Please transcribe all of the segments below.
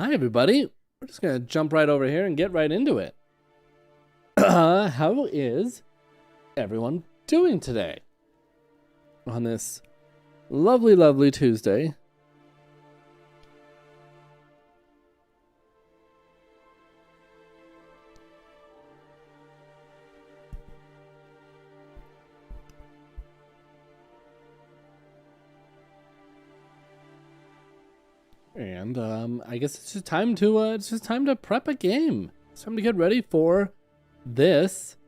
Hi, everybody. We're just going to jump right over here and get right into it. How is everyone doing today? On this lovely, lovely Tuesday. And I guess it's just time to prep a game. It's time to get ready for this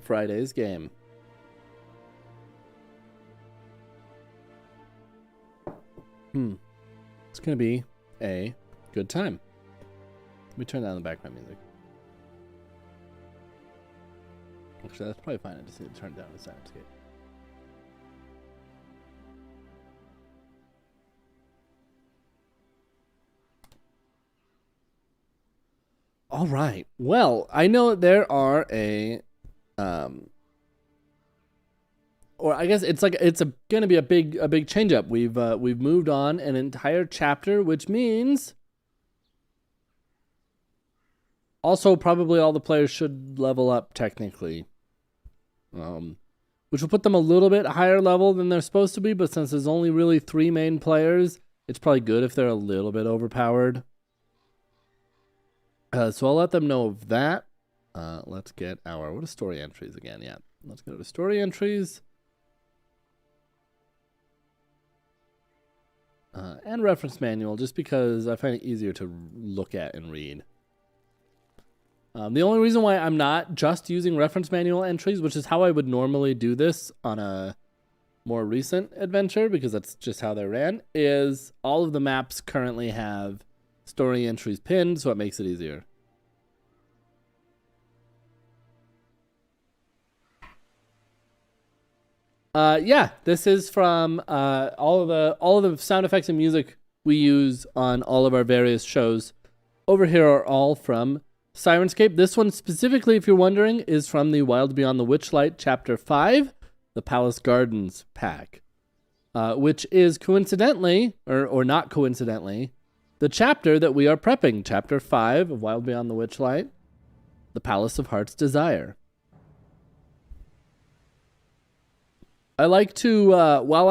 Friday's game. It's gonna be a good time. Let me turn down the background music. Actually, that's probably fine. I just need to turn down the soundscape. All right. Well, I know there are or I guess it's gonna be a big change up. We've moved on an entire chapter, which means also probably all the players should level up technically, which will put them a little bit higher level than they're supposed to be. But since there's only really 3 main players, it's probably good if they're a little bit overpowered. So I'll let them know of that. Let's get what are story entries again? Yeah, let's go to story entries. And reference manual, just because I find it easier to look at and read. The only reason why I'm not just using reference manual entries, which is how I would normally do this on a more recent adventure, because that's just how they ran, is all of the maps currently have story entries pinned, so it makes it easier. Yeah, this is from all of the sound effects and music we use on all of our various shows over here are all from Syrinscape. This one specifically, if you're wondering, is from the Wild Beyond the Witchlight Chapter 5, the Palace Gardens pack, which is coincidentally, or not coincidentally, the chapter that we are prepping, Chapter 5 of Wild Beyond the Witchlight, the Palace of Heart's Desire. I like to while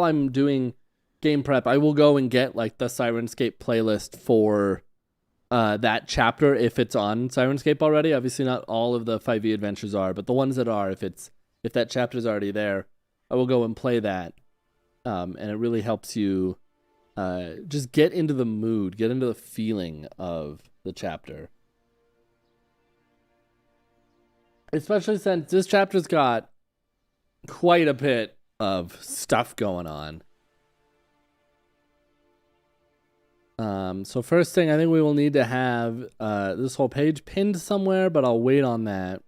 I'm doing game prep, I will go and get like the Syrinscape playlist for that chapter if it's on Syrinscape already. Obviously, not all of the 5e adventures are, but the ones that are, if that chapter's already there, I will go and play that, and it really helps you just get into the mood, get into the feeling of the chapter, especially since this chapter's got quite a bit of stuff going on. So first thing, I think we will need to have this whole page pinned somewhere, but I'll wait on that.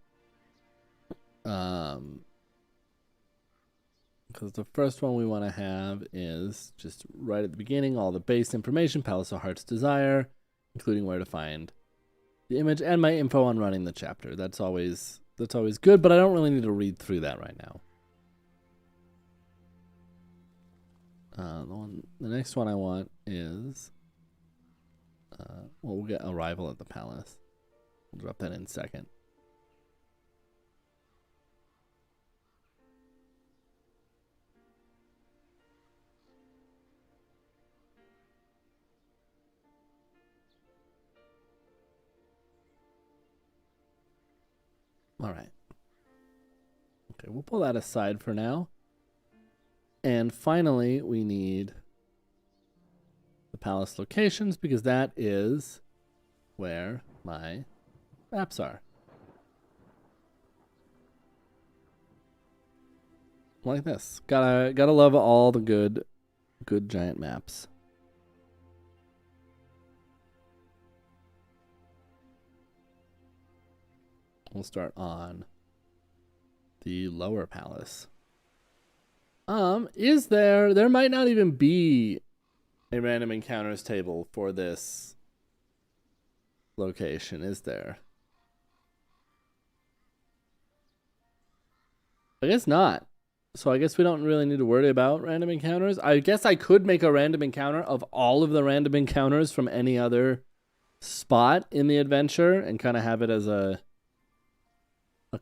Because the first one we want to have is just right at the beginning, all the base information, Palace of Heart's Desire, including where to find the image and my info on running the chapter. That's always good, but I don't really need to read through that right now. The next one I want is, we'll get Arrival at the Palace. We'll drop that in second. All right. Okay, we'll pull that aside for now. And finally, we need the palace locations, because that is where my maps are. Like this. Gotta love all the good giant maps. We'll start on the lower palace. There might not even be a random encounters table for this location, is there? I guess not. So I guess we don't really need to worry about random encounters. I guess I could make a random encounter of all of the random encounters from any other spot in the adventure and kind of have it as a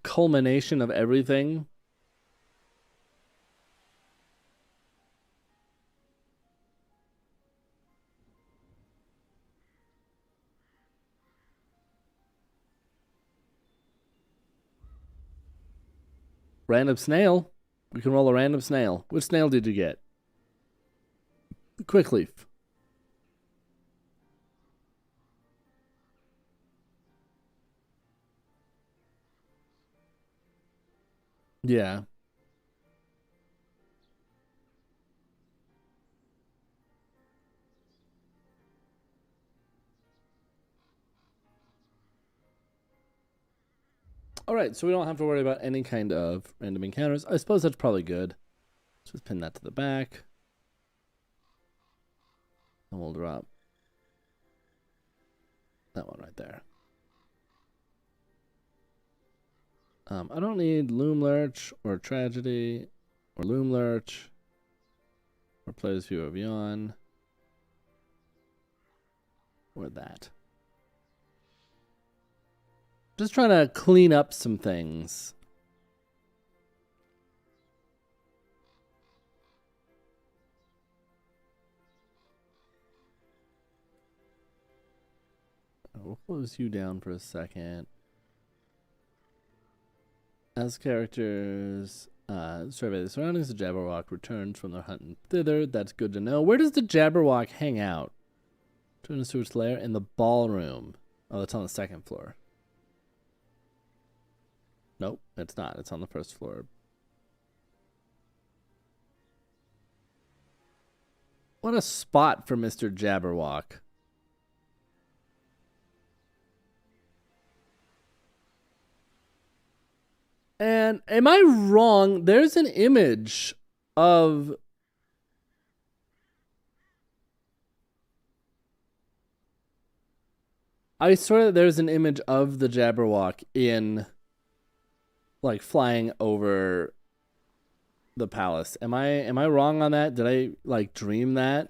culmination of everything. Random snail. We can roll a random snail. Which snail did you get? Quickleaf. Yeah. All right, so we don't have to worry about any kind of random encounters. I suppose that's probably good. Let's just pin that to the back. And we'll drop that one right there. I don't need Loom Lurch or Tragedy or Loom Lurch or Player's View of Yawn or that. Just trying to clean up some things. We'll close you down for a second. As characters, survey the surroundings. The Jabberwock returns from their hunt and thither. That's good to know. Where does the Jabberwock hang out? Turn to its lair in the ballroom. Oh, that's on the second floor. Nope, it's not. It's on the first floor. What a spot for Mr. Jabberwock. And am I wrong? There's an image of... I swear that there's an image of the Jabberwock in, like, flying over the palace. Am I wrong on that? Did I, like, dream that?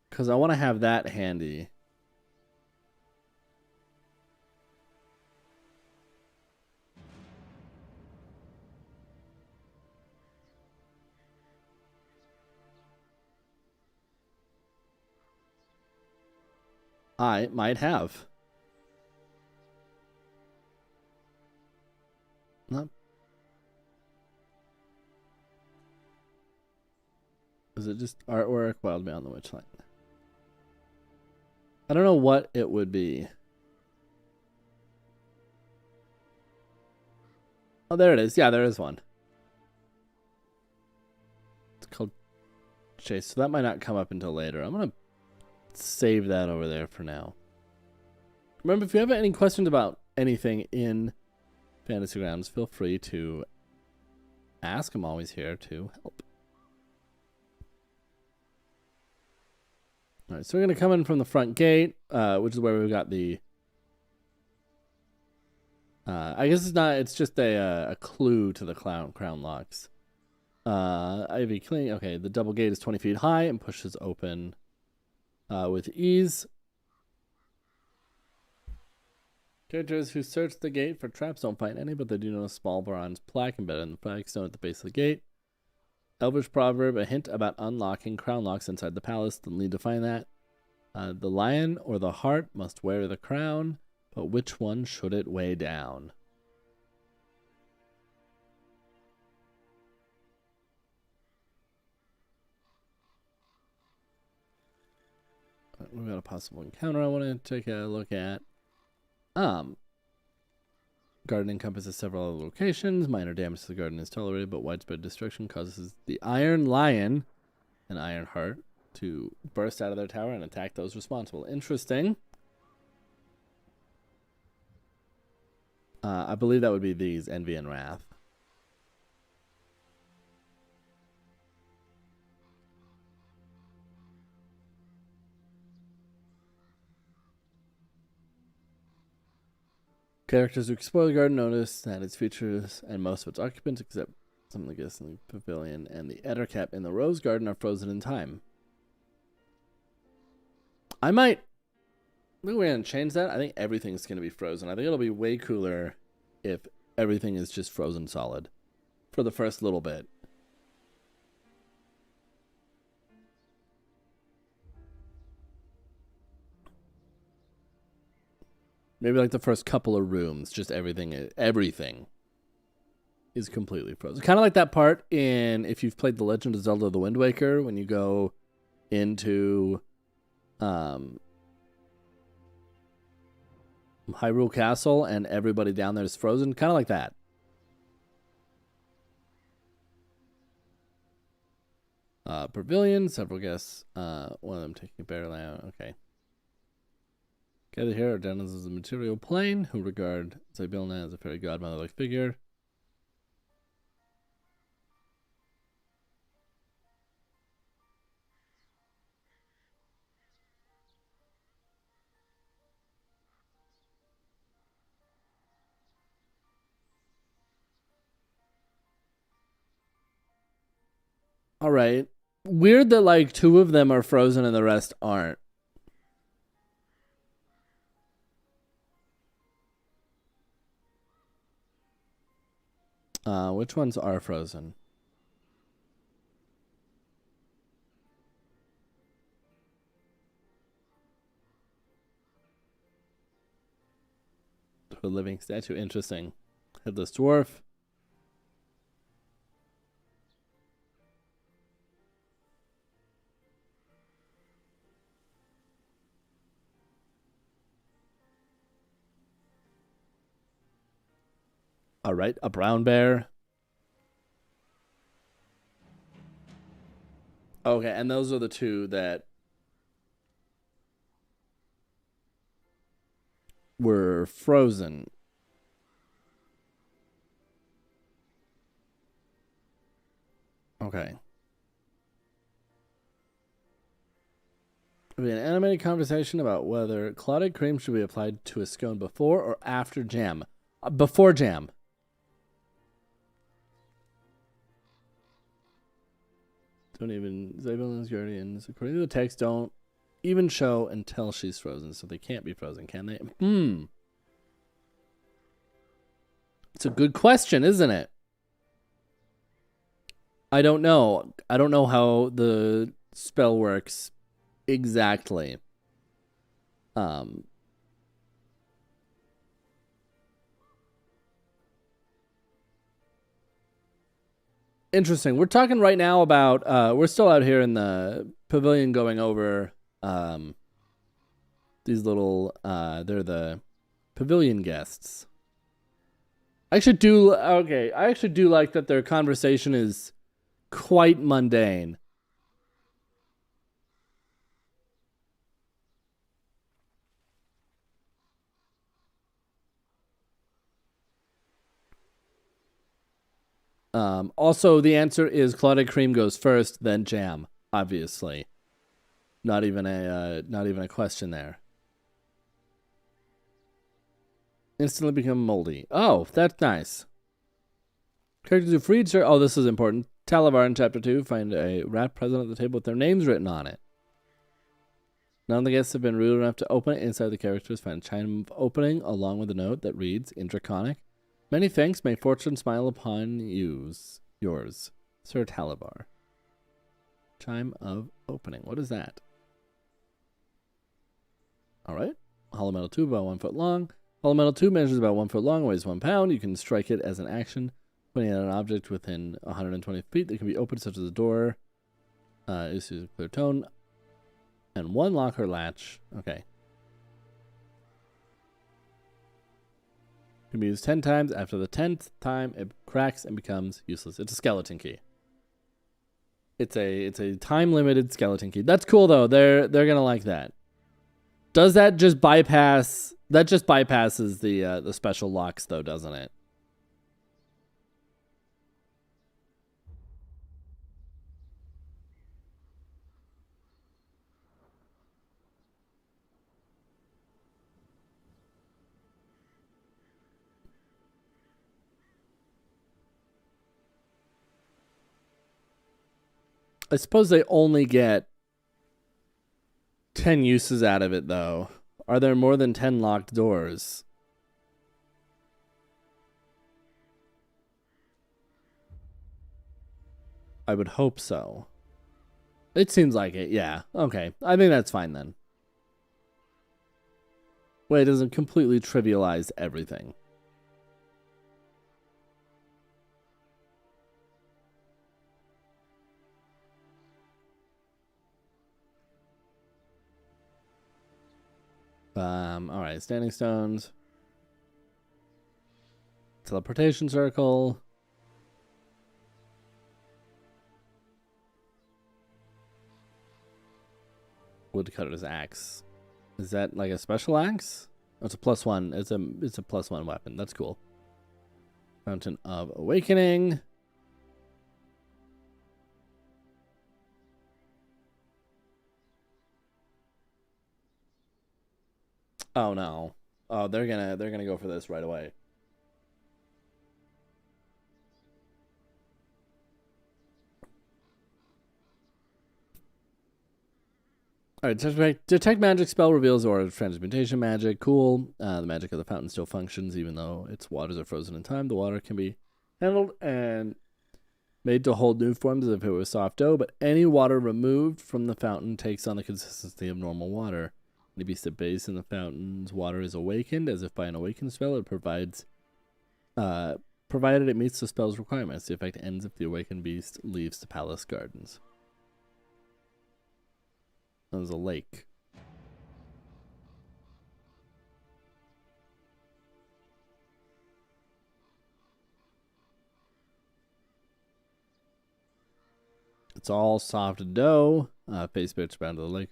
Because I want to have that handy. I might have. Not. Is it just artwork? Wild Beyond the Witchlight. I don't know what it would be. Oh, there it is. Yeah, there is one. It's called Chase. So that might not come up until later. I'm going to save that over there for now. Remember, if you have any questions about anything in Fantasy Grounds, feel free to ask. I'm always here to help. All right, so we're going to come in from the front gate, which is where we've got the... I guess it's not... It's just a clue to the crown locks. Ivy clean. Okay, the double gate is 20 feet high and pushes open with ease. Characters who search the gate for traps don't find any, but they do know a small bronze plaque embedded in the flagstone at the base of the gate. Elvish proverb, a hint about unlocking crown locks inside the palace. They'll need to find that. The lion or the hart must wear the crown, but which one should it weigh down? We've got a possible encounter I want to take a look at. Garden encompasses several other locations. Minor damage to the garden is tolerated, but widespread destruction causes the Iron Lion and Iron Heart to burst out of their tower and attack those responsible. Interesting. I believe that would be these, Envy and Wrath. Characters who explore the garden notice that its features and most of its occupants, except some of the guests in the pavilion and the ettercap in the rose garden, are frozen in time. I think we're going to change that. I think everything's going to be frozen. I think it'll be way cooler if everything is just frozen solid for the first little bit. Maybe like the first couple of rooms, just everything is completely frozen. Kind of like that part in, if you've played The Legend of Zelda The Wind Waker, when you go into Hyrule Castle and everybody down there is frozen. Kind of like that. Pavilion, several guests. One of them taking a bear out. Okay. Gathered here are denizens of the material plane who regard Zybilna as a fairy godmother-like figure. All right. Weird that like two of them are frozen and the rest aren't. Which ones are frozen? The living statue. Interesting. Headless dwarf. All right, a brown bear. Okay, and those are the two that were frozen. Okay. There'll be an animated conversation about whether clotted cream should be applied to a scone before or after jam. Before jam. Don't even, Zybilna's guardians, according to the text, don't even show until she's frozen, so they can't be frozen, can they? It's a good question, isn't it? I don't know. I don't know how the spell works exactly. Interesting. We're talking right now about we're still out here in the pavilion going over these little they're the pavilion guests. I actually do like that their conversation is quite mundane. Also, the answer is clotted cream goes first, then jam. Obviously, not even a question there. Instantly become moldy. Oh, that's nice. Characters who freed her. Oh, this is important. Talavar in chapter 2 find a rat present at the table with their names written on it. None of the guests have been rude enough to open it. Inside the characters find a chime of opening along with a note that reads in Draconic. Many thanks. May fortune smile upon yours, Sir Talavar. Chime of opening. What is that? All right. Hollow metal tube about 1 foot long. Hollow metal tube measures about 1 foot long, weighs 1 pound. You can strike it as an action, pointing at an object within 120 feet that can be opened, such as a door. Issues a clear tone. And one lock or latch. Okay. Can be used 10 times. After the 10th time, it cracks and becomes useless. It's a skeleton key. It's a time limited skeleton key. That's cool though. They're gonna like that. Does that just bypass? That just bypasses the special locks though, doesn't it? I suppose they only get 10 uses out of it, though. Are there more than 10 locked doors? I would hope so. It seems like it, yeah. Okay, I think that's fine then. Well, it doesn't completely trivialize everything. All right, standing stones. Teleportation circle. Woodcutter's axe. Is that like a special axe? Oh, it's a +1. It's a +1 weapon. That's cool. Fountain of Awakening. Oh no. Oh, they're gonna go for this right away. All right, detect magic spell reveals aura of transmutation magic. Cool. The magic of the fountain still functions even though its waters are frozen in time. The water can be handled and made to hold new forms as if it was soft dough, but any water removed from the fountain takes on the consistency of normal water. Any beast that bathes in the fountain's water is awakened, as if by an awakened spell. It provided it meets the spell's requirements. The effect ends if the awakened beast leaves the palace gardens. There's a lake. It's all soft dough. Face spirits bound to the lake.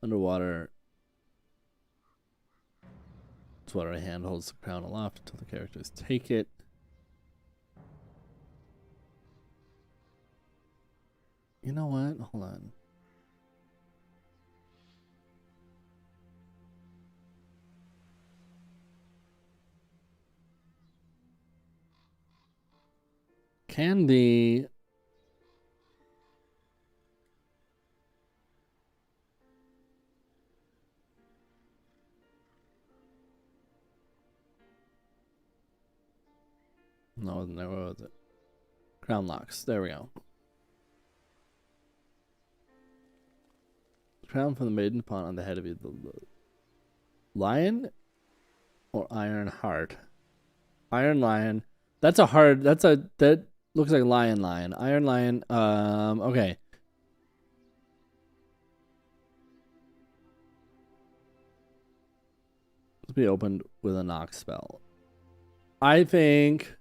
Underwater. It's water hand holds the crown aloft until the characters take it. You know what? Hold on. Can the no, wasn't there. What was it? Crown locks. There we go. Crown from the maiden pawn on the head of either the lion or iron heart. Iron lion. That looks like lion. Iron lion. Okay. Let's be opened with a knock spell. I think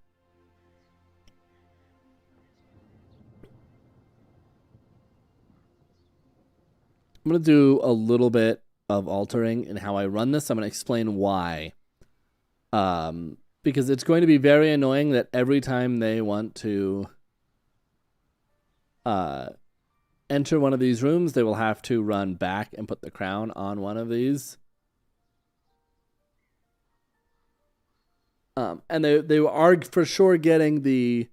I'm going to do a little bit of altering in how I run this. I'm going to explain why. Because it's going to be very annoying that every time they want to enter one of these rooms, they will have to run back and put the crown on one of these. And they are for sure getting the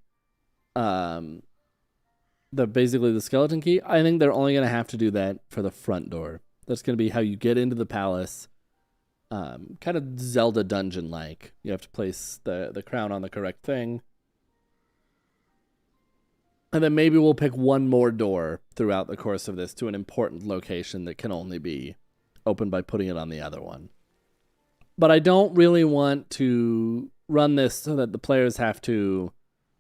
basically the skeleton key. I think they're only gonna have to do that for the front door. That's gonna be how you get into the palace. Kind of Zelda dungeon like. You have to place the crown on the correct thing. And then maybe we'll pick one more door throughout the course of this to an important location that can only be opened by putting it on the other one. But I don't really want to run this so that the players have to,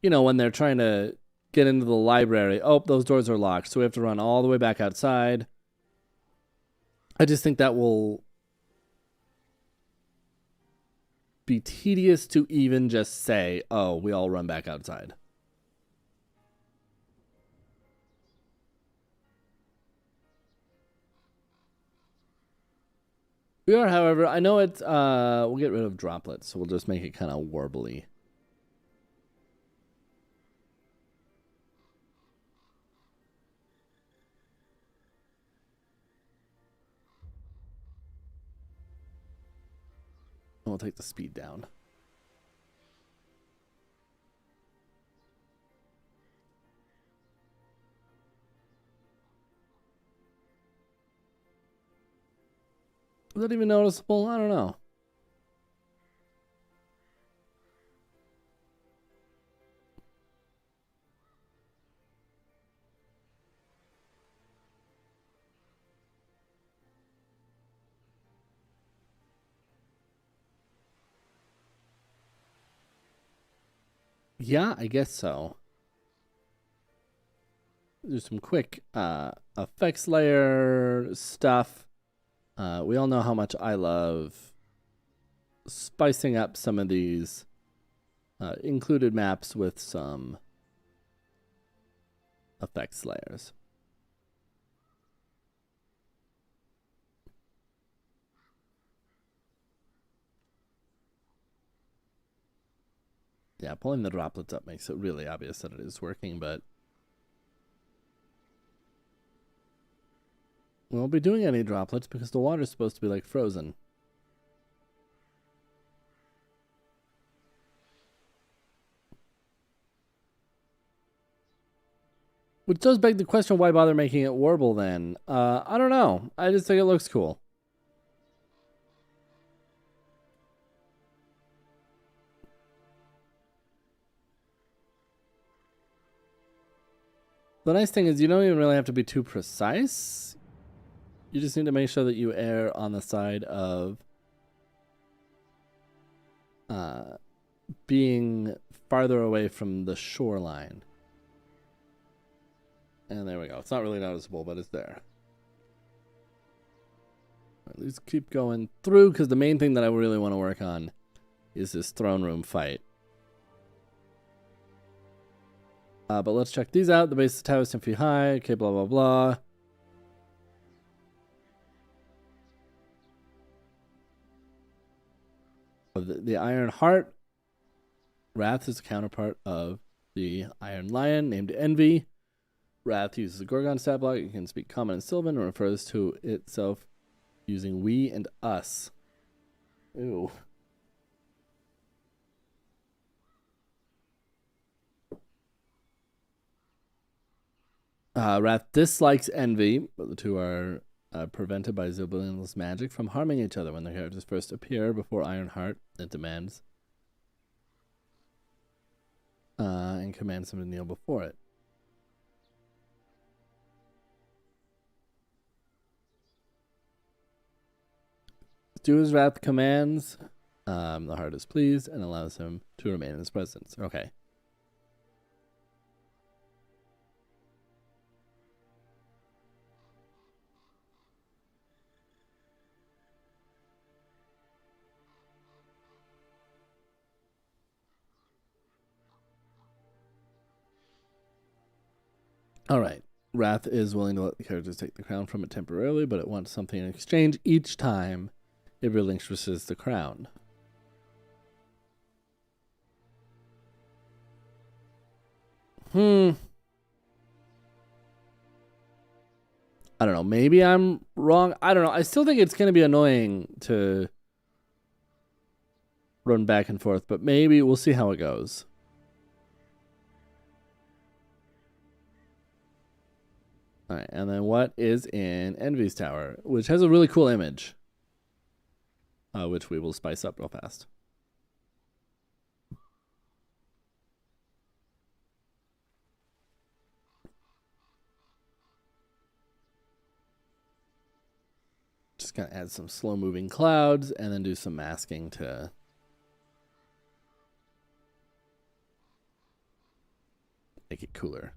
when they're trying to get into the library, oh, those doors are locked, so we have to run all the way back outside. I just think that will be tedious to even just say, oh, we all run back outside. We are, however, I know it's, we'll get rid of droplets, so we'll just make it kind of warbly. And we'll take the speed down. Is that even noticeable? I don't know. Yeah, I guess so. Do some quick effects layer stuff. We all know how much I love spicing up some of these included maps with some effects layers. Yeah, pulling the droplets up makes it really obvious that it is working, but we won't be doing any droplets because the water's supposed to be like frozen. Which does beg the question, why bother making it warble then? I don't know. I just think it looks cool. The nice thing is you don't even really have to be too precise. You just need to make sure that you err on the side of being farther away from the shoreline. And there we go. It's not really noticeable, but it's there. At least keep going through, because the main thing that I really want to work on is this throne room fight. But let's check these out. The base of the tower is 10 feet high. Okay, blah, blah, blah. The Iron Heart. Wrath is the counterpart of the Iron Lion, named Envy. Wrath uses a Gorgon stat block. It can speak Common and Sylvan and refers to itself using we and us. Ew. Wrath dislikes Envy, but the two are prevented by Zubilin's magic from harming each other when the characters first appear before Ironheart. It demands and commands them to kneel before it. Do as Wrath commands. The heart is pleased and allows him to remain in his presence. Okay. All right. Wrath is willing to let the characters take the crown from it temporarily, but it wants something in exchange each time it relinquishes the crown. I don't know. Maybe I'm wrong. I don't know. I still think it's going to be annoying to run back and forth, but maybe we'll see how it goes. All right, and then what is in Envy's Tower, which has a really cool image, which we will spice up real fast. Just gonna add some slow-moving clouds and then do some masking to make it cooler.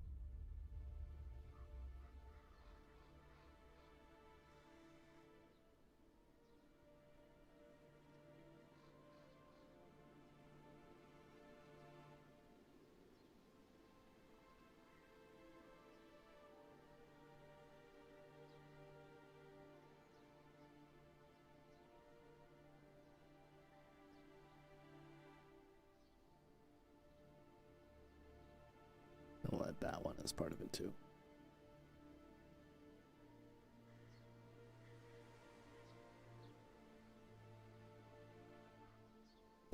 I'll add that one as part of it too.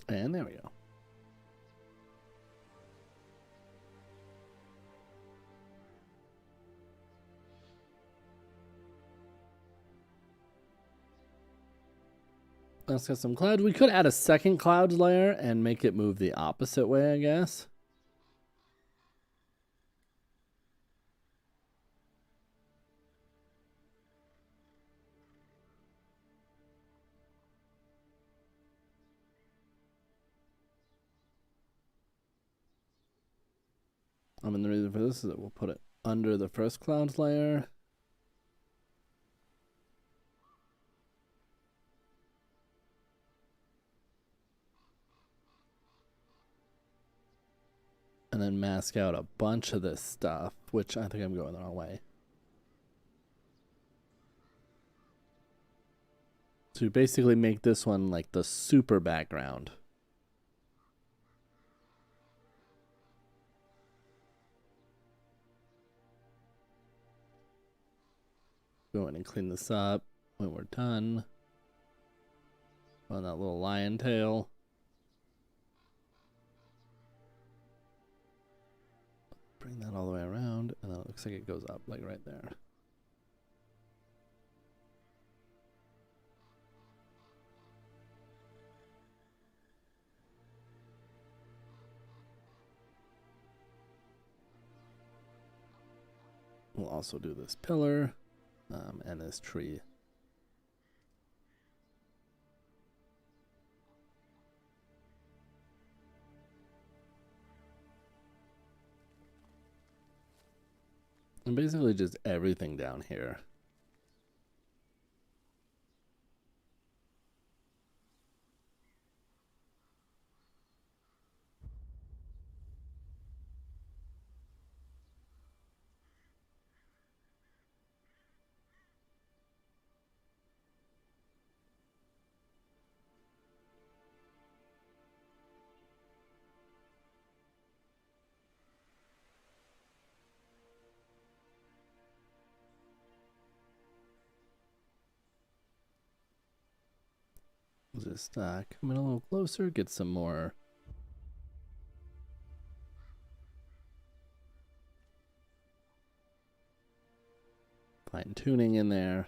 And there we go. Let's get some clouds. We could add a second clouds layer and make it move the opposite way, I guess. I mean, the reason for this is that we'll put it under the first clouds layer. And then mask out a bunch of this stuff, which I think I'm going the wrong way. To basically make this one like the super background. Go in and clean this up when we're done. On that little lion tail. Bring that all the way around, and then it looks like it goes up like right there. We'll also do this pillar and this tree. And basically just everything down here. Just come in a little closer, get some more fine tuning in there.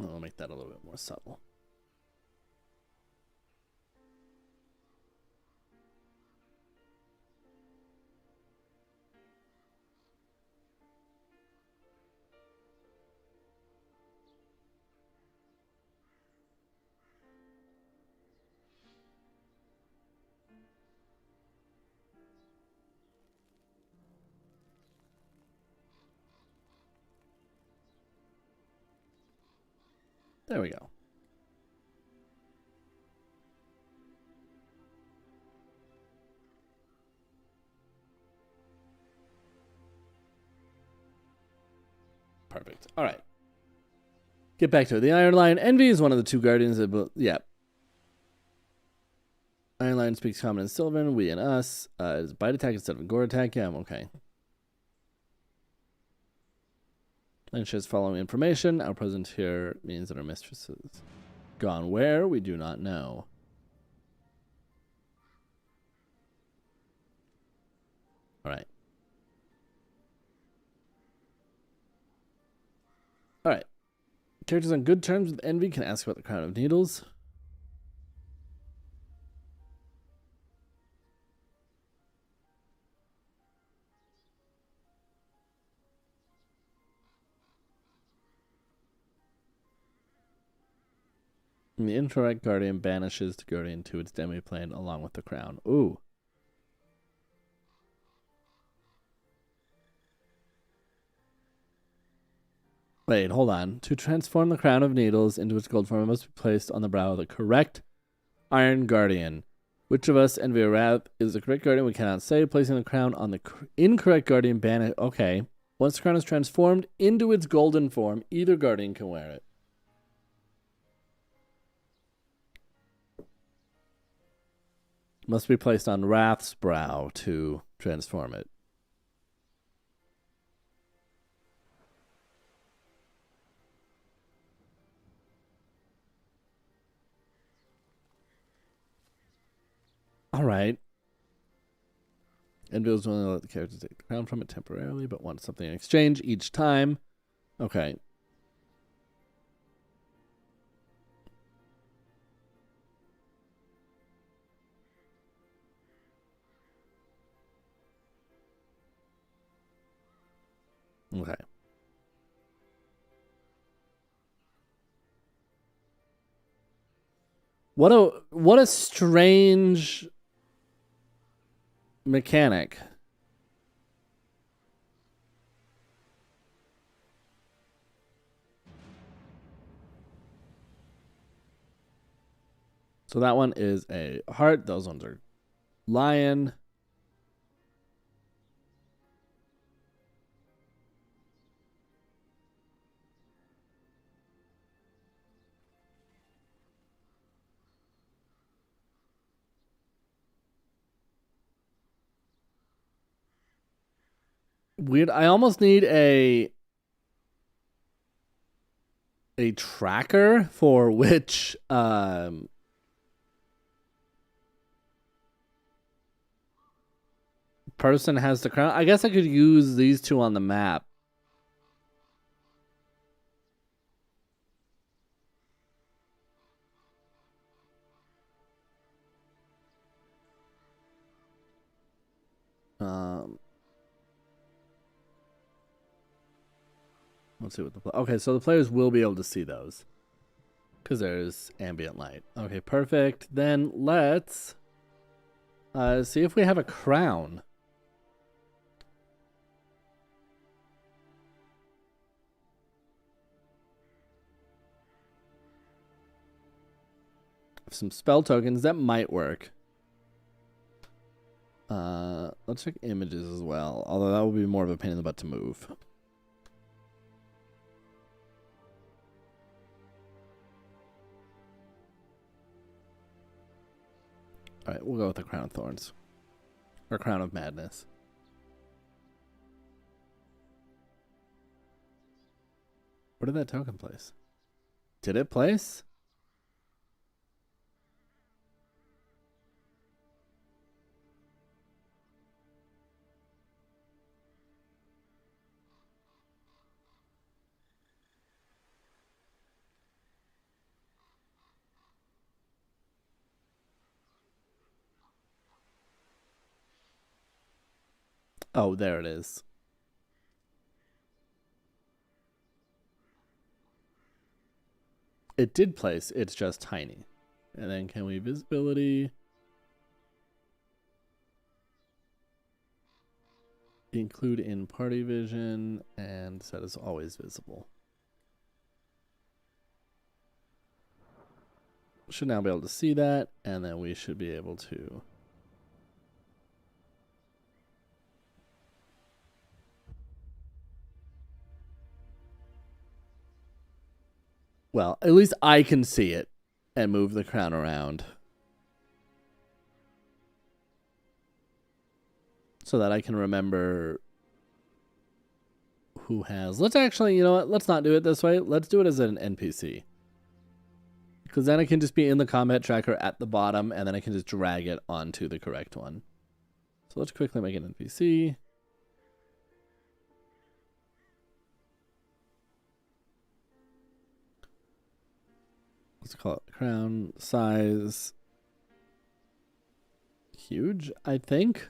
I'll make that a little bit more subtle. There we go. Perfect. All right. Get back to it. The Iron Lion Envy is one of the two guardians of... Yeah. Iron Lion speaks common and Sylvan. We and us. Is bite attack instead of a gore attack. Yeah, I'm okay. Lynch is following information. Our presence here means that our mistress is gone where? We do not know. All right. All right. Characters on good terms with Envy can ask about the Crown of Needles. And the incorrect guardian banishes the guardian to its demi-plane along with the crown. Ooh. Wait, hold on. To transform the crown of needles into its gold form, it must be placed on the brow of the correct Iron Guardian. Which of us, Envy or Wrath, is the correct guardian? We cannot say. Placing the crown on the incorrect guardian banish. Okay. Once the crown is transformed into its golden form, either guardian can wear it. Must be placed on Wrath's brow to transform it. All right. Enville's willing to let the character take the crown from it temporarily, but wants something in exchange each time. Okay. Okay. What a strange mechanic. So that one is a heart. Those ones are lion. Weird. I almost need a tracker for which person has the crown. I guess I could use these two on the map. Let's see what the okay. So the players will be able to see those because there's ambient light. Okay, perfect. Then let's see if we have a crown. Some spell tokens that might work. Let's check images as well. Although that would be more of a pain in the butt to move. All right, we'll go with the Crown of Thorns. Or Crown of Madness. Where did that token place? Did it place? Oh, there it is. It did place. It's just tiny. And then can we visibility? Include in party vision and set as always visible. Should now be able to see that, and then we should be able to well, at least I can see it and move the crown around so that I can remember who has. Let's actually, you know what? Let's not do it this way. Let's do it as an NPC. Because then it can just be in the combat tracker at the bottom, and then I can just drag it onto the correct one. So let's quickly make an NPC. Let's call it crown size. Huge, I think.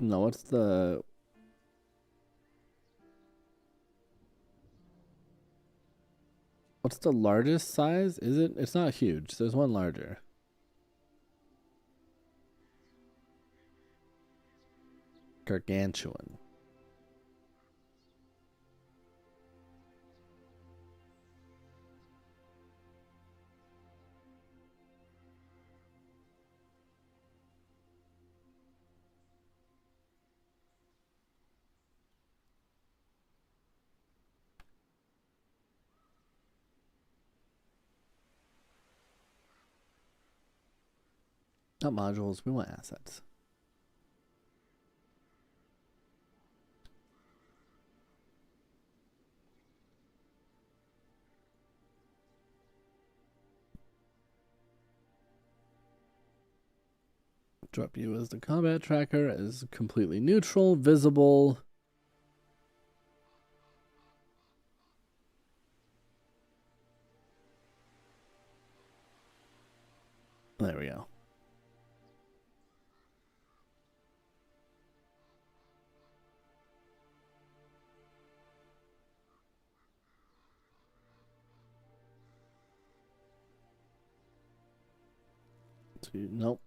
No, what's the largest size? Is it? It's not huge. There's one larger. Gargantuan. Not modules, we want assets. Drop you as the combat tracker as completely neutral, visible. There we go. Nope.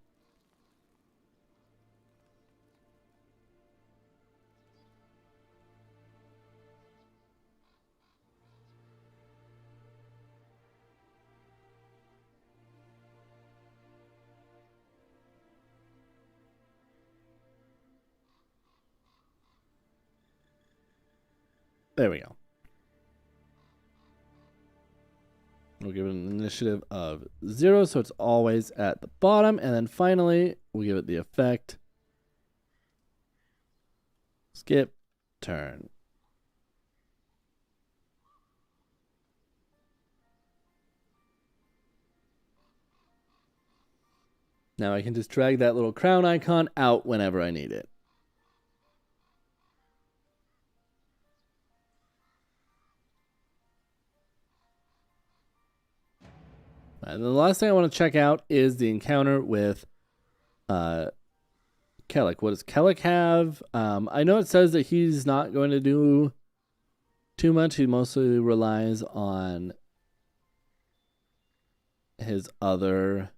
There we go. We'll give it an initiative of 0, so it's always at the bottom. And then finally, we'll give it the effect. Skip turn. Now I can just drag that little crown icon out whenever I need it. And the last thing I want to check out is the encounter with Kellic. What does Kellic have? I know it says that he's not going to do too much. He mostly relies on his other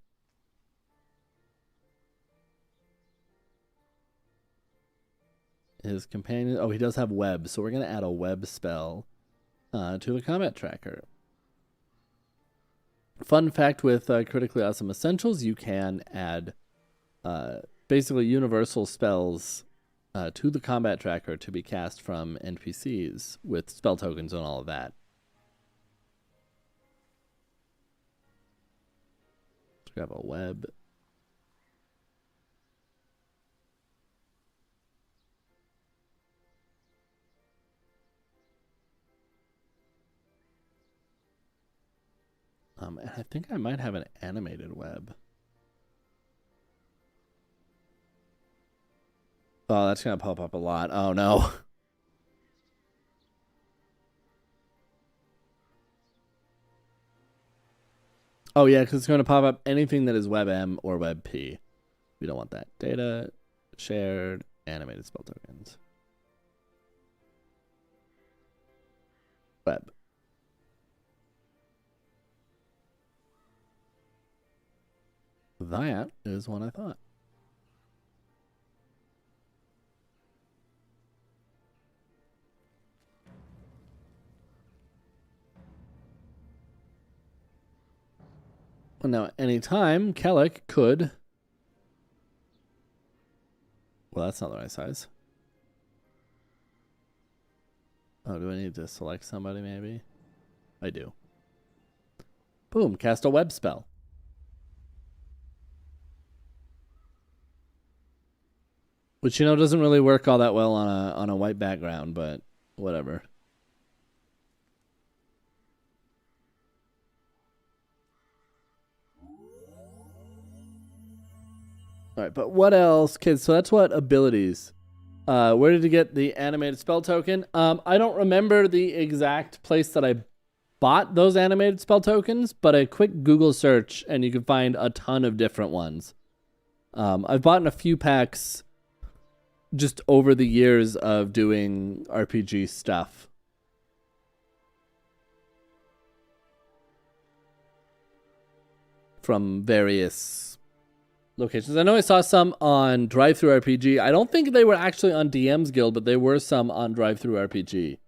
his companion. Oh, he does have web, so we're going to add a web spell to the combat tracker. Fun fact with Critically Awesome Essentials, you can add basically universal spells to the combat tracker to be cast from NPCs with spell tokens and all of that. Let's grab a web. And I think I might have an animated web. Oh, that's going to pop up a lot. Oh, no. Oh, yeah, because it's going to pop up anything that is WebM or WebP. We don't want that. Data, shared, animated spell tokens. Web. That is what I thought. Well, now, anytime, Kellic could... Well, that's not the right size. Oh, do I need to select somebody, maybe? I do. Boom, cast a web spell. Which, you know, doesn't really work all that well on a white background, but whatever. All right, but what else, kids? So that's what abilities. Where did you get the animated spell token? I don't remember the exact place that I bought those animated spell tokens, but a quick Google search and you can find a ton of different ones. I've bought in a few packs just over the years of doing RPG stuff. From various locations. I know I saw some on Drive-Thru RPG. I don't think they were actually on DM's Guild, but there were some on Drive-Thru RPG.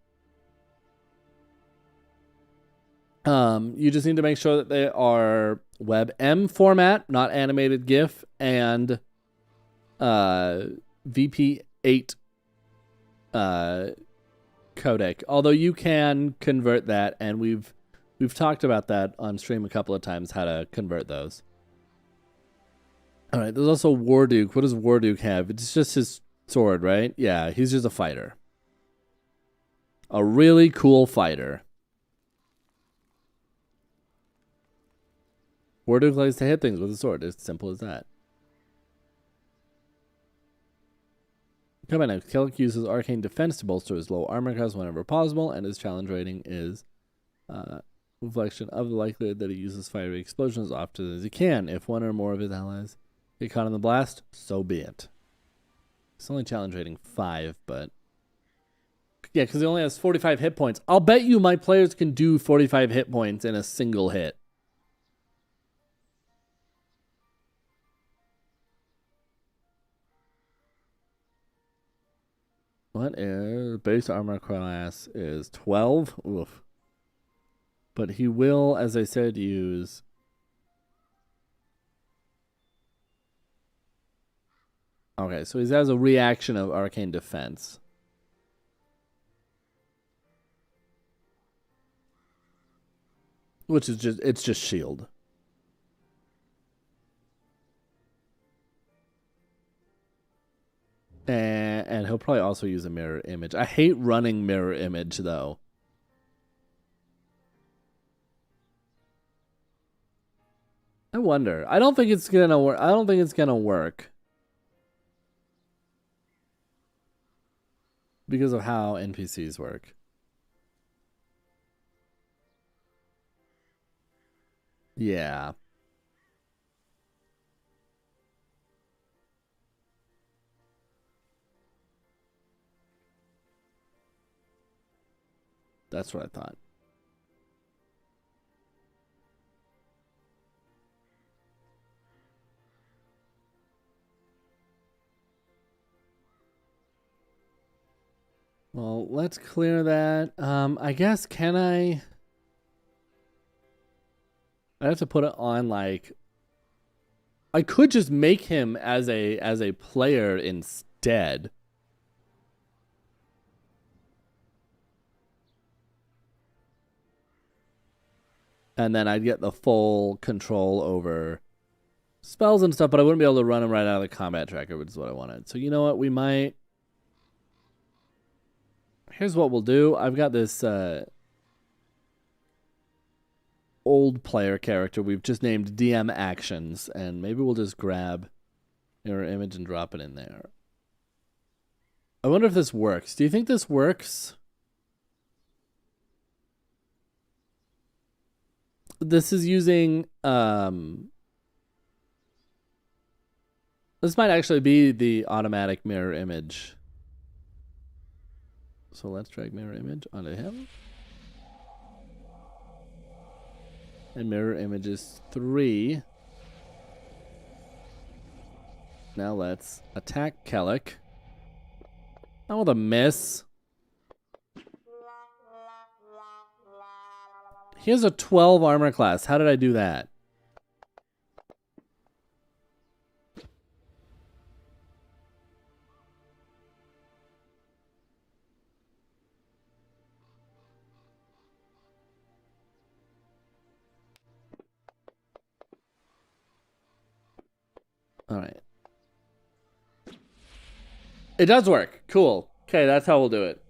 You just need to make sure that they are WebM format, not animated GIF, and VP8 codec. Although you can convert that, and we've talked about that on stream a couple of times, how to convert those. All right, there's also Warduke. What does Warduke have? It's just his sword, right? Yeah, he's just a fighter. A really cool fighter. Warduke likes to hit things with a sword. It's simple as that. Come on now. Kellic uses arcane defense to bolster his low armor class whenever possible, and his challenge rating is reflection of the likelihood that he uses fiery explosions as often as he can. If one or more of his allies get caught in the blast, so be it. It's only challenge rating 5, but yeah, because he only has 45 hit points. I'll bet you my players can do 45 hit points in a single hit. What is base armor class is 12? Oof. But he will, as I said, use okay, so he has a reaction of arcane defense. Which is just shield. And he'll probably also use a mirror image. I hate running mirror image though. I wonder. I don't think it's gonna work. I don't think it's gonna work. Because of how NPCs work. Yeah. That's what I thought. Well, let's clear that. I guess I have to put it on like I could just make him as a player instead. And then I'd get the full control over spells and stuff, but I wouldn't be able to run him right out of the combat tracker, which is what I wanted. So you know what? We might. Here's what we'll do. I've got this old player character we've just named DM Actions, and maybe we'll just grab your image and drop it in there. I wonder if this works. Do you think this works? This is using this might actually be the automatic mirror image. So let's drag mirror image onto him. And mirror image is 3. Now let's attack Kellic. Not with a miss. He has a 12 armor class. How did I do that? All right. It does work. Cool. Okay, that's how we'll do it.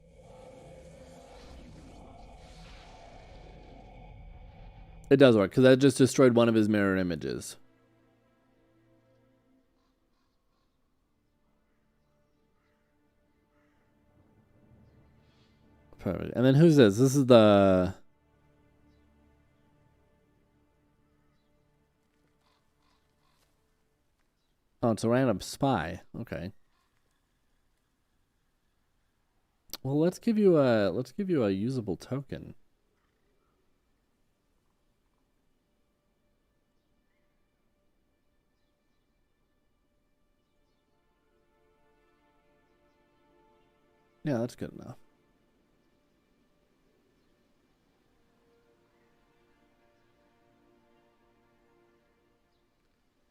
It does work, because that just destroyed one of his mirror images. Perfect. And then who's this? This is the... Oh, it's a random spy. Okay. Well, let's give you a usable token. Yeah, that's good enough.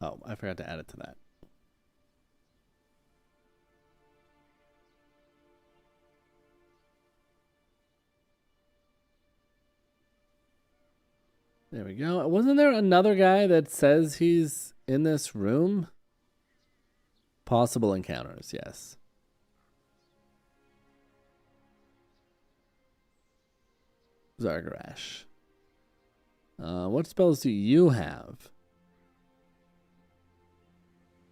Oh, I forgot to add it to that. There we go. Wasn't there another guy that says he's in this room? Possible encounters, yes. Zargarash. What spells do you have?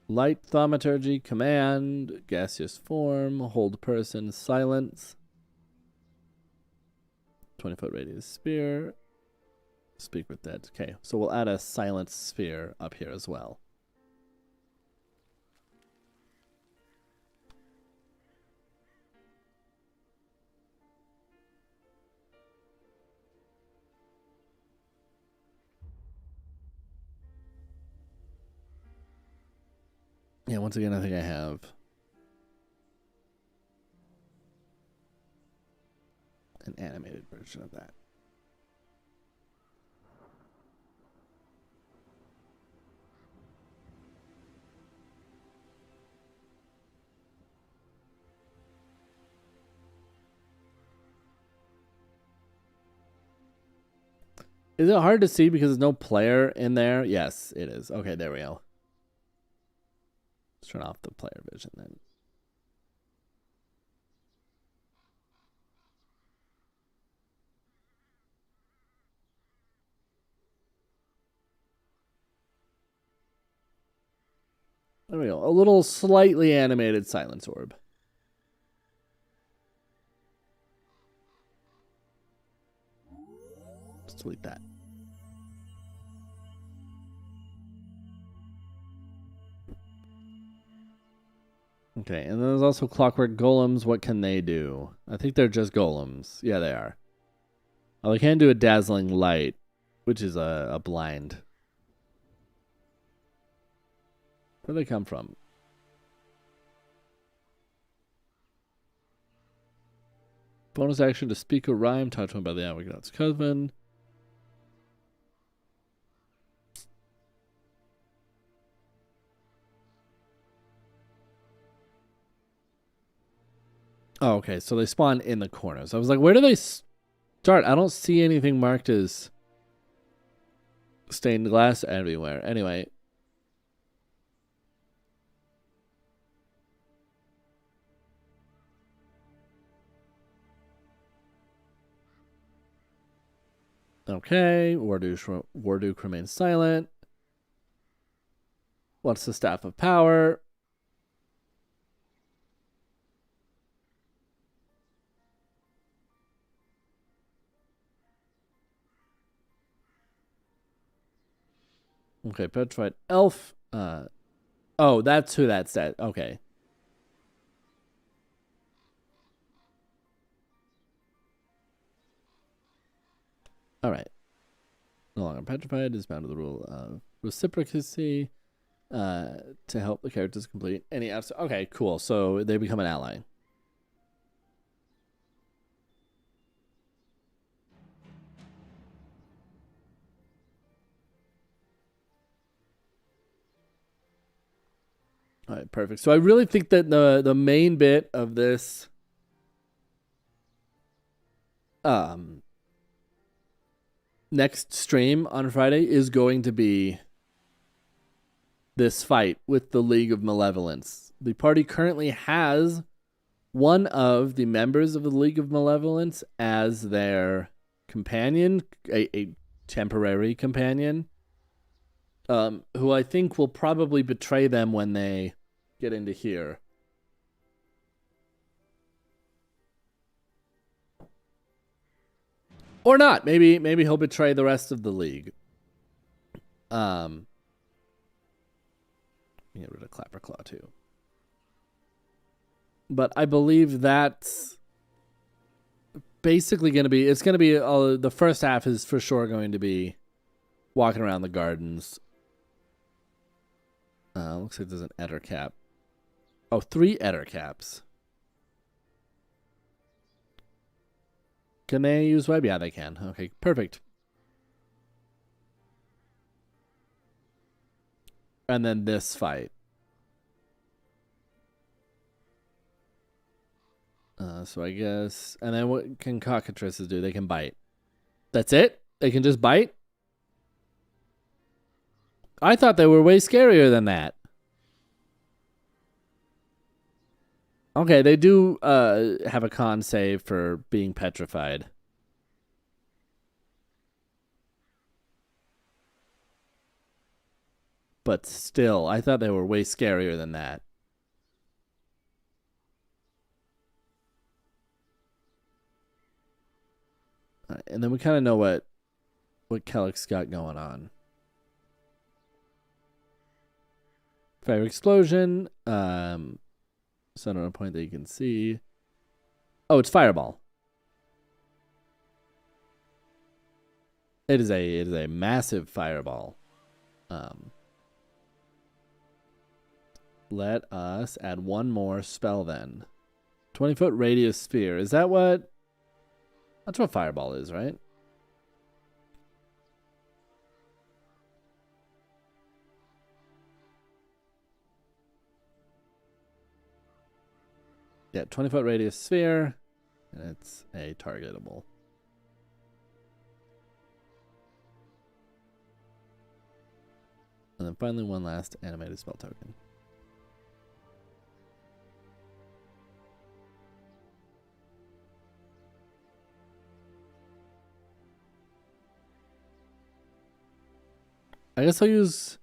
Light Thaumaturgy, Command, Gaseous Form, Hold Person, Silence. 20-foot radius sphere. Speak with Dead. Okay, so we'll add a Silence Sphere up here as well. Yeah, once again, I think I have an animated version of that. Is it hard to see because there's no player in there? Yes, it is. Okay, there we go. Let's turn off the player vision then. There we go. A little slightly animated silence orb. Let's delete that. Okay, and then there's also clockwork golems. What can they do? I think they're just golems. Yeah, they are. Oh, they can do a dazzling light, which is a blind. Where do they come from? Bonus action to speak a rhyme taught to him by the Avogot's cousin. Oh, okay. So they spawn in the corners. I was like, where do they start? I don't see anything marked as stained glass everywhere. Anyway. Okay. Warduk remains silent. What's the Staff of Power? Okay, Petrified Elf. Oh, that's who that said. Okay. All right. No longer petrified is bound to the rule of reciprocity to help the characters complete any abs. Okay, cool. So they become an ally. All right, perfect. So I really think that the main bit of this next stream on Friday is going to be this fight with the League of Malevolence. The party currently has one of the members of the League of Malevolence as their companion, a temporary companion, who I think will probably betray them when they get into here. Or not. Maybe he'll betray the rest of the league. Get rid of Clapperclaw too. But I believe that's basically going to be... It's going to be... the first half is for sure going to be walking around the gardens. Looks like there's an Etter cap. Oh, 3 Etter caps. Can they use web? Yeah, they can. Okay, perfect. And then this fight. So I guess... And then what can cockatrices do? They can bite. That's it? They can just bite? I thought they were way scarier than that. Okay, they do have a con save for being petrified. But still, I thought they were way scarier than that. And then we kind of know what Kellick's got going on. Fire explosion. Center on a point that you can see. Oh, it's fireball. It is a massive fireball. Let us add one more spell then. 20-foot radius sphere. Is that what? That's what fireball is, right? Yeah, 20-foot radius sphere. And it's a targetable. And then finally one last animated spell token. I guess I'll use...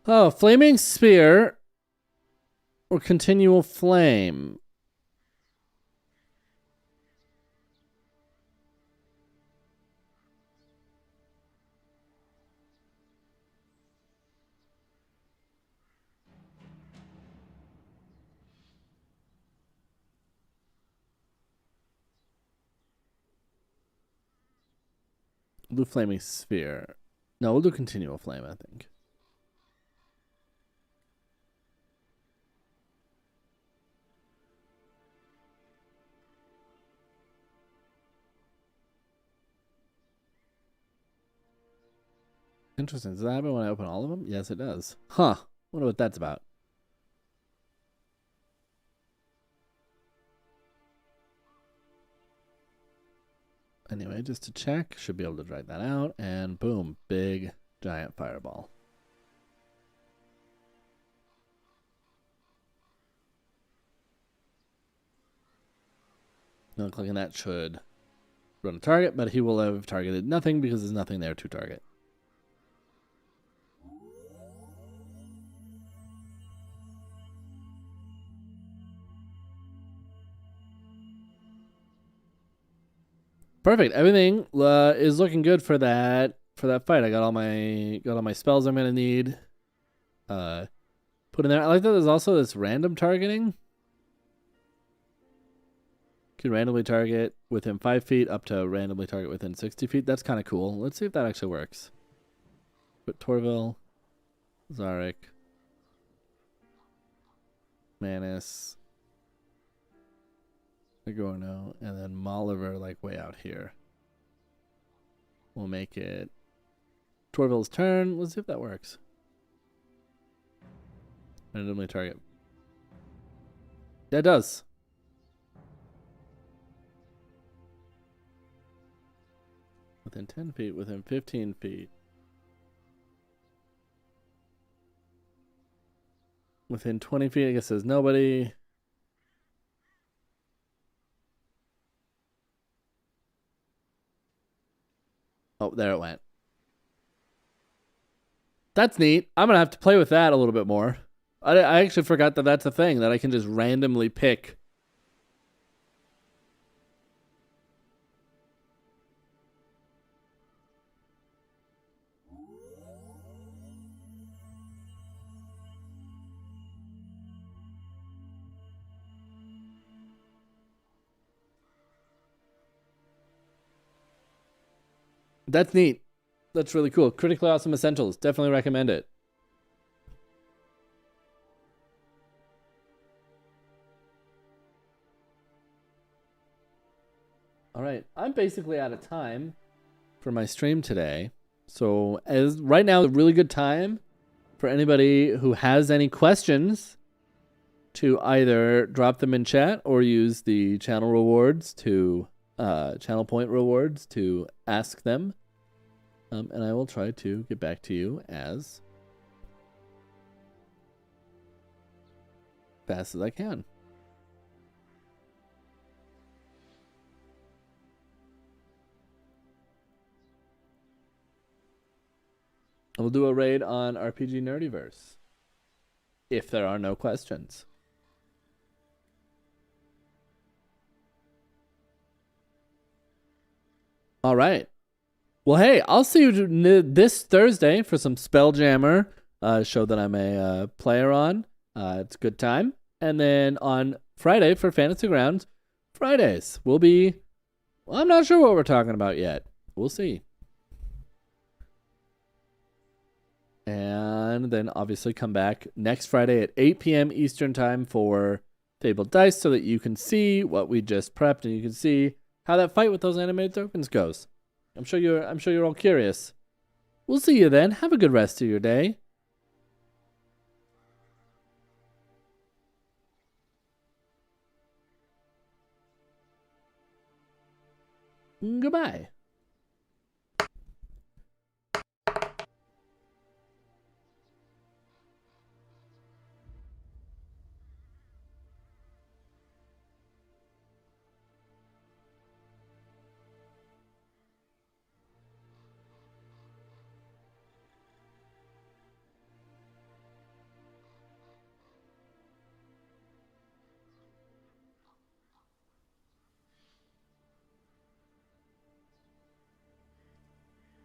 Oh, Flaming Spear or Continual Flame. We'll do Flaming Sphere. No, we'll do Continual Flame, I think. Interesting. Does that happen when I open all of them? Yes, it does. Huh. Wonder what that's about. Anyway, just to check, should be able to drag that out, and boom, big giant fireball. Now clicking that should run a target, but he will have targeted nothing because there's nothing there to target. Perfect. Everything is looking good for that fight. I got all my spells I'm gonna need. Put in there. I like that there's also this random targeting. You can randomly target within 5 feet up to randomly target within 60 feet. That's kind of cool. Let's see if that actually works. Put Torville, Zarek, Manus, Agorno, and then Molliver like way out here. We'll make it Torville's turn. Let's see if that works. Randomly target. That does. Within 10 feet, within 15 feet. Within 20 feet, I guess there's nobody. Oh, there it went. That's neat. I'm going to have to play with that a little bit more. I actually forgot that that's a thing, that I can just randomly pick. That's neat. That's really cool. Critically Awesome Essentials. Definitely recommend it. All right. I'm basically out of time for my stream today. So as right now, a really good time for anybody who has any questions to either drop them in chat or use the channel rewards to channel point rewards to ask them. And I will try to get back to you as fast as I can. We'll do a raid on RPG Nerdiverse. If there are no questions. All right. Well, hey, I'll see you this Thursday for some Spelljammer, show that I'm a player on. It's a good time. And then on Friday for Fantasy Grounds, Fridays, we'll be... Well, I'm not sure what we're talking about yet. We'll see. And then obviously come back next Friday at 8 p.m. Eastern time for Fabled Dice so that you can see what we just prepped and you can see how that fight with those animated tokens goes. I'm sure you're all curious. We'll see you then. Have a good rest of your day. Goodbye.